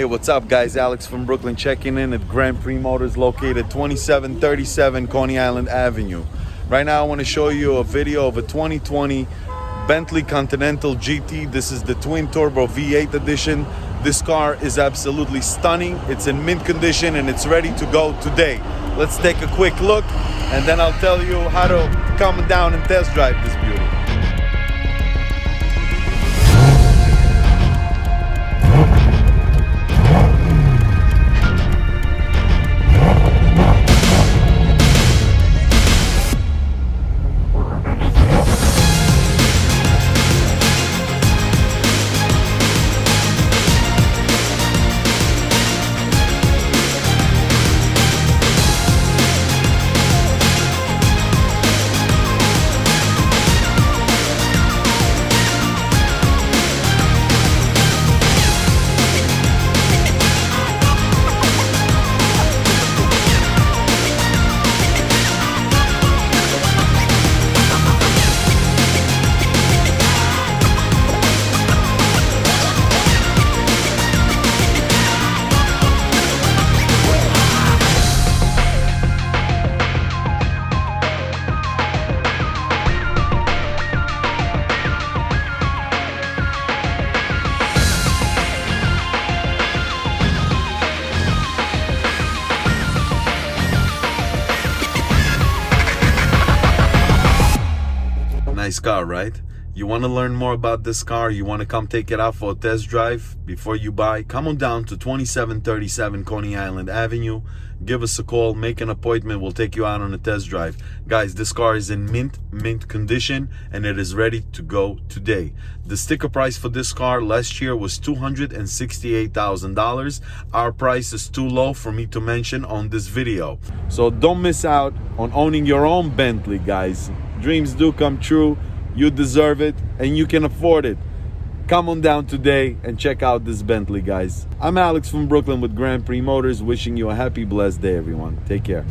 Hey, what's up guys? Alex from Brooklyn checking in at Grand Prix Motors located 2737 Coney Island Avenue. Right now I want to show you a video of a 2020 Bentley Continental GT. This is the twin turbo V8 edition. This car is absolutely stunning. It's in mint condition and it's ready to go today. Let's take a quick look and then I'll tell you how to come down and test drive this beauty. Nice car, right? You want to learn more about this car? You want to come take it out for a test drive before you buy? Come on down to 2737 Coney Island Avenue. Give us a call, make an appointment. We'll take you out on a test drive. Guys, this car is in mint condition and it is ready to go today. The sticker price for this car last year was $268,000. Our price is too low for me to mention on this video. So don't miss out on owning your own Bentley, guys. Dreams do come true. You deserve it and you can afford it. Come on down today and check out this Bentley, guys. I'm Alex from Brooklyn with Grand Prix Motors, wishing you a happy, blessed day, everyone. Take care.